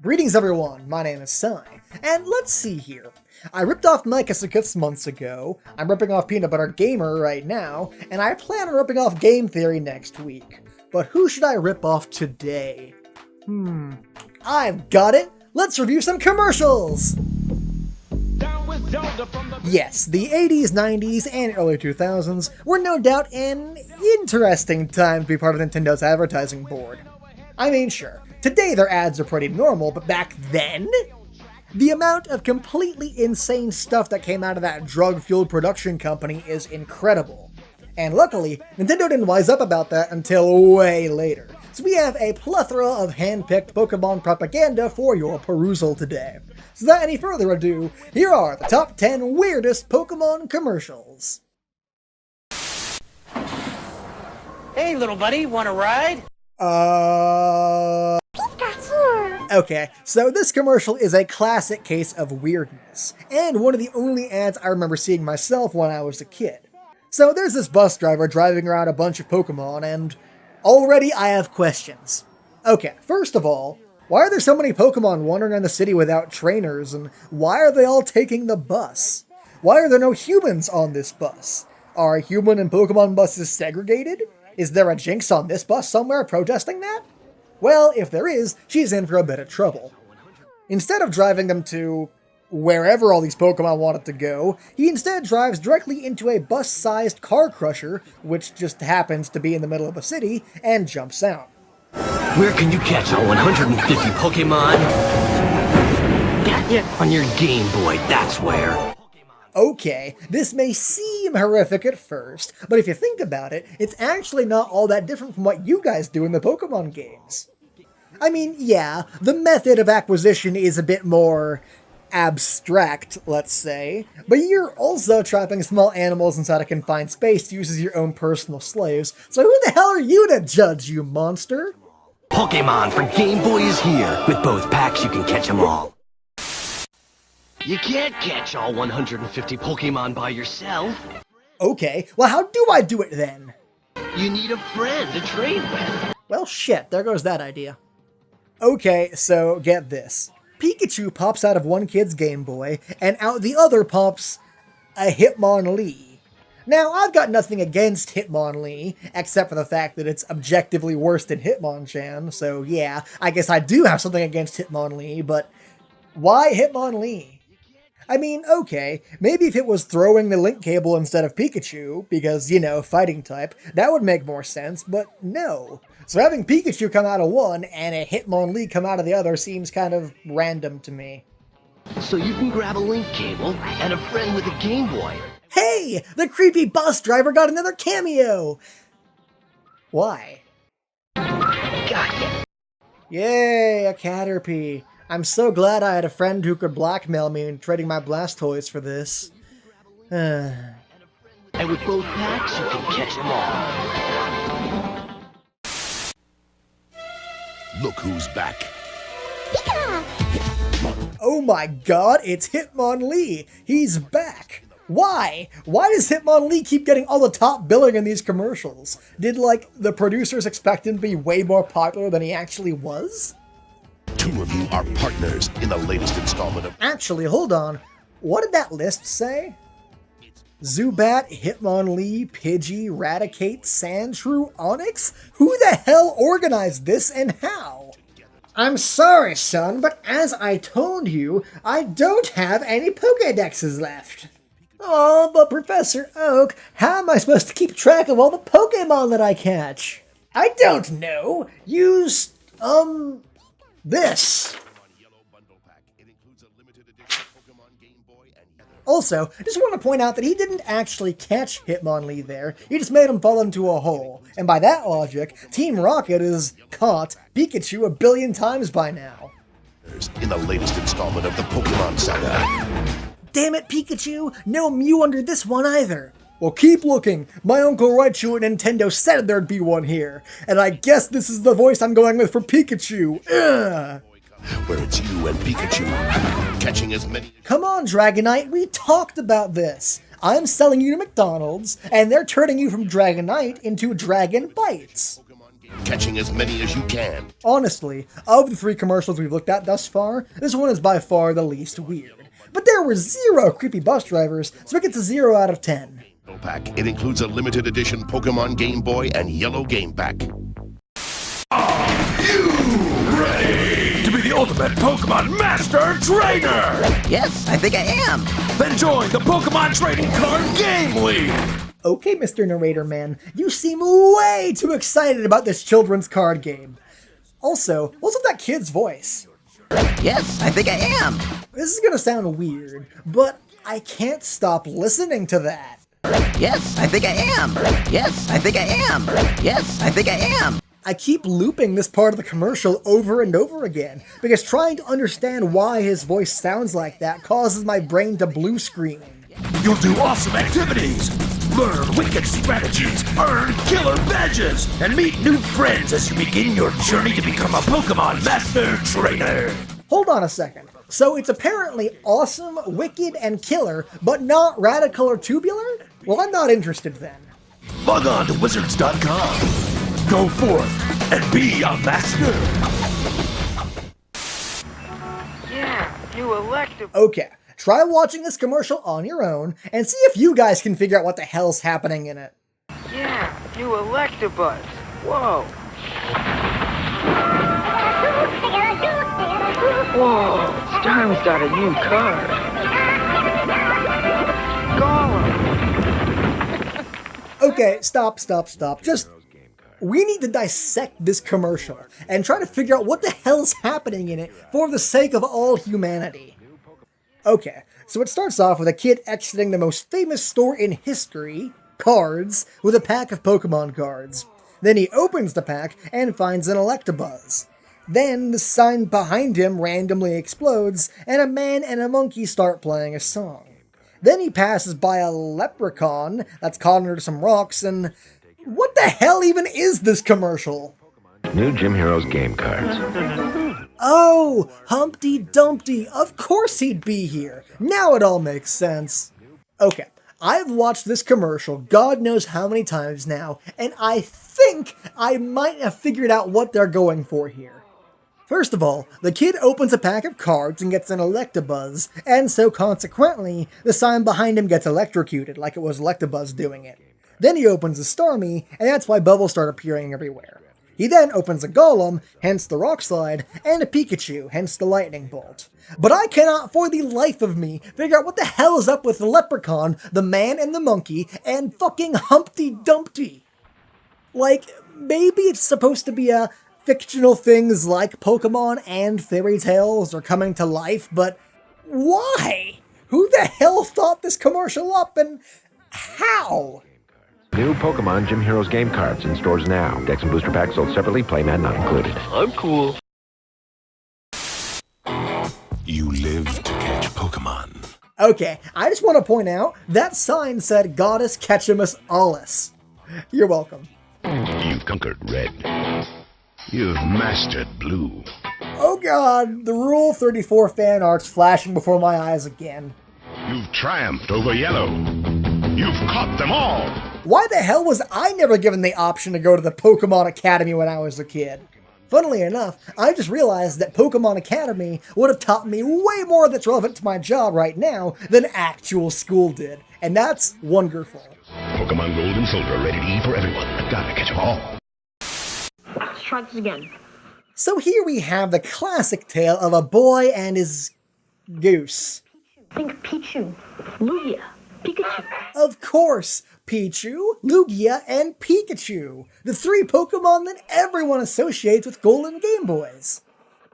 Greetings everyone, my name is Sai, and let's see here. I ripped off Mike months ago, I'm ripping off Peanut Butter Gamer right now, and I plan on ripping off Game Theory next week. But who should I rip off today? I've got it! Let's review some commercials! Yes, the 80s, 90s, and early 2000s were no doubt an interesting time to be part of Nintendo's advertising board. I mean, sure, today their ads are pretty normal, but back then? The amount of completely insane stuff that came out of that drug-fueled production company is incredible. And luckily, Nintendo didn't wise up about that until way later. So we have a plethora of hand-picked Pokemon propaganda for your perusal today. So without any further ado, here are the top 10 weirdest Pokemon commercials. Hey little buddy, wanna ride? Okay, so this commercial is a classic case of weirdness, and one of the only ads I remember seeing myself when I was a kid. So there's this bus driver driving around a bunch of Pokemon, and already I have questions. Okay, first of all, why are there so many Pokemon wandering around the city without trainers, and why are they all taking the bus? Why are there no humans on this bus? Are human and Pokemon buses segregated? Is there a Jinx on this bus somewhere protesting that? Well, if there is, she's in for a bit of trouble. Instead of driving them to wherever all these Pokemon wanted to go, he instead drives directly into a bus-sized car crusher, which just happens to be in the middle of a city, and jumps out. Where can you catch all 150 Pokemon? On your Game Boy, that's where. Okay, this may seem horrific at first, but if you think about it, it's actually not all that different from what you guys do in the Pokemon games. I mean, yeah, the method of acquisition is a bit more abstract, let's say, but you're also trapping small animals inside a confined space to use as your own personal slaves, so who the hell are you to judge, you monster? Pokemon for Game Boy is here. With both packs, you can catch them all. You can't catch all 150 Pokemon by yourself. Okay, well how do I do it then? You need a friend to trade with. Well shit, there goes that idea. Okay, so get this. Pikachu pops out of one kid's Game Boy, and out the other pops a Hitmonlee. Now, I've got nothing against Hitmonlee, except for the fact that it's objectively worse than Hitmonchan, so yeah, I guess I do have something against Hitmonlee, but why Hitmonlee? I mean, okay, maybe if it was throwing the link cable instead of Pikachu, because, you know, fighting type, that would make more sense, but no. So having Pikachu come out of one and a Hitmonlee come out of the other seems kind of random to me. So you can grab a link cable and a friend with a Game Boy. Hey! The creepy bus driver got another cameo! Why? Gotcha. Yay, a Caterpie. I'm so glad I had a friend who could blackmail me in trading my Blastoise for this. And with both packs, you can catch them all. Look who's back. Oh my god, it's Hitmonlee! He's back! Why? Why does Hitmonlee keep getting all the top billing in these commercials? Did, like, the producers expect him to be way more popular than he actually was? Two of you are partners in the latest installment of... Actually, hold on. What did that list say? Zubat, Hitmonlee, Pidgey, Raticate, Sandshrew, Onix? Who the hell organized this and how? I'm sorry, son, but as I told you, I don't have any Pokédexes left. Oh, but Professor Oak, how am I supposed to keep track of all the Pokémon that I catch? I don't know. Use, this. Also, just want to point out that he didn't actually catch Hitmonlee there, he just made him fall into a hole. And by that logic, Team Rocket has caught Pikachu a billion times by now. In the latest installment of the Pokemon saga. Damn it, Pikachu! No Mew under this one either! Well, keep looking! My Uncle Raichu at Nintendo said there'd be one here! And I guess this is the voice I'm going with for Pikachu! Ugh! Where it's you and Pikachu catching as many... Come on, Dragonite, we talked about this! I'm selling you to McDonald's, and they're turning you from Dragonite into Dragon Bites! catching as many as you can. Honestly, of the 3 commercials we've looked at thus far, this one is by far the least weird. But there were 0 creepy bus drivers, so it gets a 0 out of 10. Pack. It includes a limited edition Pokemon Game Boy and Yellow Game Pack. Are you ready to be the ultimate Pokemon Master Trainer? Yes, I think I am. Then join the Pokemon Trading Card Game League. Okay, Mr. Narrator Man, you seem way too excited about this children's card game. Also, what's with that kid's voice? Yes, I think I am. This is gonna sound weird, but I can't stop listening to that. Yes, I think I am. Yes, I think I am. Yes, I think I am. I keep looping this part of the commercial over and over again, because trying to understand why his voice sounds like that causes my brain to blue screen. You'll do awesome activities, learn wicked strategies, earn killer badges, and meet new friends as you begin your journey to become a Pokemon Master Trainer. Hold on a second. So it's apparently awesome, wicked, and killer, but not radical or tubular? Well, I'm not interested then. Log on to wizards.com. Go forth and be a master. Yeah, you elected. Okay, try watching this commercial on your own, and see if you guys can figure out what the hell's happening in it. Yeah, you Electabuzz. Whoa. Whoa, Starm's got a new card. Golem. Okay, stop. Just, we need to dissect this commercial and try to figure out what the hell's happening in it for the sake of all humanity. Okay, so it starts off with a kid exiting the most famous store in history, cards, with a pack of Pokemon cards. Then he opens the pack and finds an Electabuzz. Then the sign behind him randomly explodes, and a man and a monkey start playing a song. Then he passes by a leprechaun that's caught under some rocks, and what the hell even is this commercial? New Gym Heroes game cards. Oh, Humpty Dumpty, of course he'd be here. Now it all makes sense. Okay, I've watched this commercial God knows how many times now, and I think I might have figured out what they're going for here. First of all, the kid opens a pack of cards and gets an Electabuzz, and so consequently, the sign behind him gets electrocuted like it was Electabuzz doing it. Then he opens a Starmie, and that's why bubbles start appearing everywhere. He then opens a Golem, hence the Rock Slide, and a Pikachu, hence the Lightning Bolt. But I cannot for the life of me figure out what the hell is up with the Leprechaun, the man and the monkey, and fucking Humpty Dumpty. Like, maybe it's supposed to be a fictional things like Pokemon and fairy tales are coming to life, but why? Who the hell thought this commercial up, and how? New Pokemon Gym Heroes game cards in stores now. Dex and booster packs sold separately, playmat not included. I'm cool. You live to catch Pokemon. Okay, I just want to point out, that sign said Goddess Catchimus Allus. You're welcome. You've conquered red. You've mastered blue. Oh god, the Rule 34 fan art's flashing before my eyes again. You've triumphed over yellow. You've caught them all. Why the hell was I never given the option to go to the Pokemon Academy when I was a kid? Funnily enough, I just realized that Pokemon Academy would have taught me way more that's relevant to my job right now than actual school did, and that's wonderful. Pokemon Gold and Silver ready to eat for everyone. Gotta catch them all. Let's try this again. So here we have the classic tale of a boy and his goose. Think Pichu, Lugia, Pikachu. Of course, Pichu, Lugia, and Pikachu, the 3 Pokemon that everyone associates with golden Game Boys.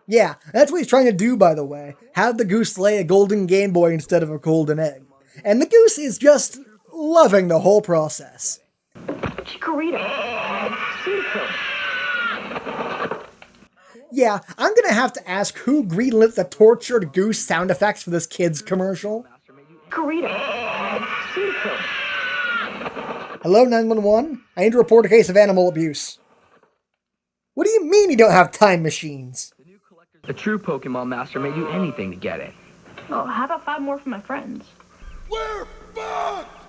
Yeah, that's what he's trying to do, by the way. Have the goose lay a golden Game Boy instead of a golden egg. And the goose is just loving the whole process. Chikorita, Cyndaquil. Yeah, I'm gonna have to ask who greenlit the tortured goose sound effects for this kid's commercial. Chikorita, Cyndaquil. Hello, 911? I need to report a case of animal abuse. What do you mean you don't have time machines? A true Pokemon Master may do anything to get it. Oh, how about 5 more for my friends? We're fucked!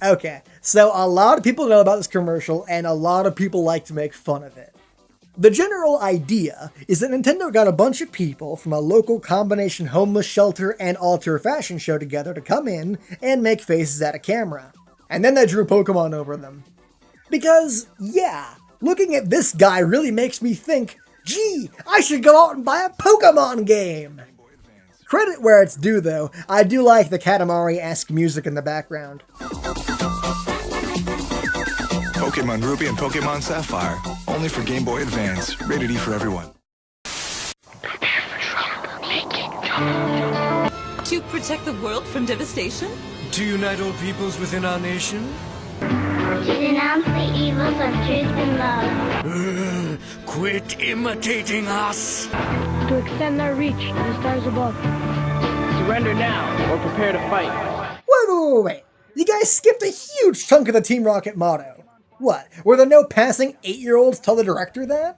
Okay, so a lot of people know about this commercial, and a lot of people like to make fun of it. The general idea is that Nintendo got a bunch of people from a local combination homeless shelter and alter fashion show together to come in and make faces at a camera. And then they drew Pokemon over them. Because, yeah, looking at this guy really makes me think, gee, I should go out and buy a Pokemon game! Credit where it's due, though. I do like the Katamari-esque music in the background. Pokemon Ruby and Pokemon Sapphire. Only for Game Boy Advance. Rated E for everyone. Prepare for trouble. Make it count. To protect the world from devastation? To unite all peoples within our nation? To denounce the evils of truth and love. Quit imitating us! To extend their reach to the stars above. Surrender now, or prepare to fight. Wait. You guys skipped a huge chunk of the Team Rocket motto. What, were there no passing 8-year-olds tell the director that?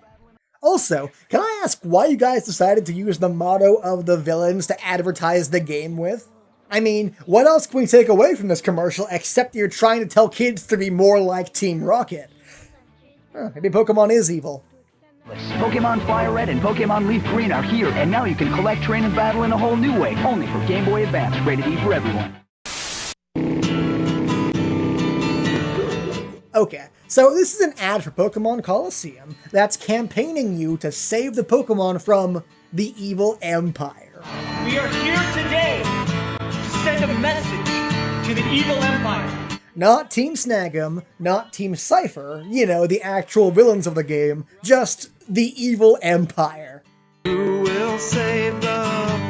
Also, can I ask why you guys decided to use the motto of the villains to advertise the game with? I mean, what else can we take away from this commercial except you're trying to tell kids to be more like Team Rocket? Maybe Pokemon is evil. Pokemon Fire Red and Pokemon Leaf Green are here, and now you can collect, train, and battle in a whole new way, only for Game Boy Advance, rated E for everyone. Okay, so this is an ad for Pokemon Colosseum that's campaigning you to save the Pokemon from the evil Empire. We are here today to send a message to the evil Empire. Not Team Snag'em, not Team Cypher, you know, the actual villains of the game, just the evil Empire. Who will save the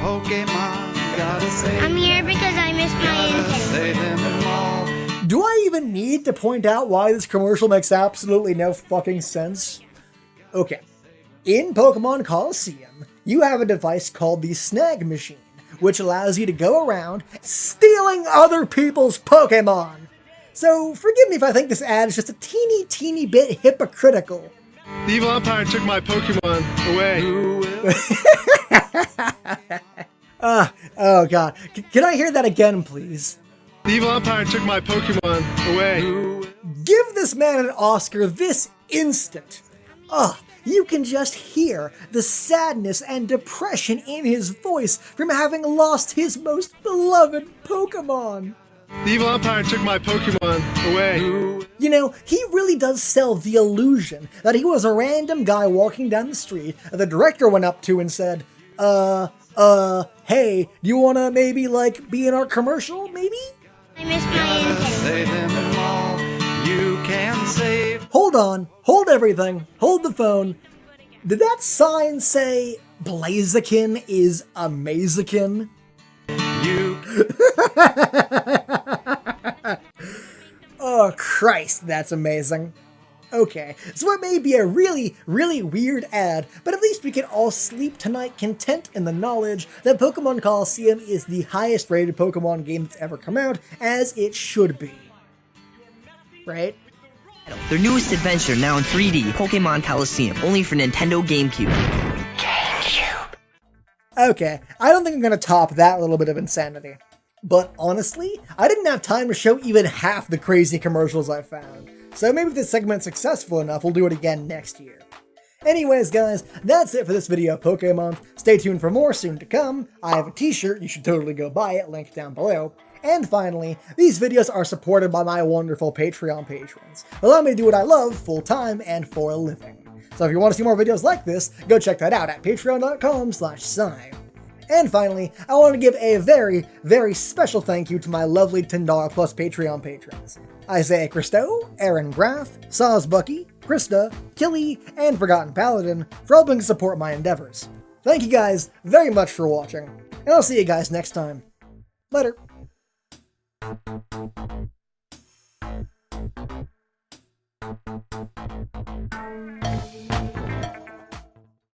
Pokemon? Gotta save I'm here because I missed my intake. Save them all. Do I even need to point out why this commercial makes absolutely no fucking sense? Okay, in Pokemon Colosseum, you have a device called the Snag Machine, which allows you to go around stealing other people's Pokemon. So, forgive me if I think this ad is just a teeny bit hypocritical. The evil Empire took my Pokemon away. Oh god. Can I hear that again, please? The evil Empire took my Pokemon away. Give this man an Oscar this instant. You can just hear the sadness and depression in his voice from having lost his most beloved Pokemon. The evil Empire took my Pokemon away. You know, he really does sell the illusion that he was a random guy walking down the street that the director went up to and said, hey, do you wanna maybe, like, be in our commercial, maybe? I missed my intake. Save them all. You can save. Hold on. Hold everything. Hold the phone. Did that sign say Blaziken is Amaziken? Oh, Christ, that's amazing. Okay, so it may be a really weird ad, but at least we can all sleep tonight content in the knowledge that Pokemon Colosseum is the highest rated Pokemon game that's ever come out, as it should be. Right? Their newest adventure now in 3D, Pokemon Colosseum, only for Nintendo GameCube. Okay, I don't think I'm gonna top that little bit of insanity. But honestly, I didn't have time to show even half the crazy commercials I found. So maybe if this segment's successful enough, we'll do it again next year. Anyways, guys, that's it for this video of Pokemon. Stay tuned for more soon to come. I have a t-shirt, you should totally go buy it, link down below. And finally, these videos are supported by my wonderful Patreon patrons. Allow me to do what I love full-time and for a living. So if you want to see more videos like this, go check that out at patreon.com/Sai. And finally, I want to give a very special thank you to my lovely $10 plus Patreon patrons. Isaiah Christo, Aaron Graff, Sawsbucky, Krista, Killy, and Forgotten Paladin for helping support my endeavors. Thank you guys very much for watching, and I'll see you guys next time. Later.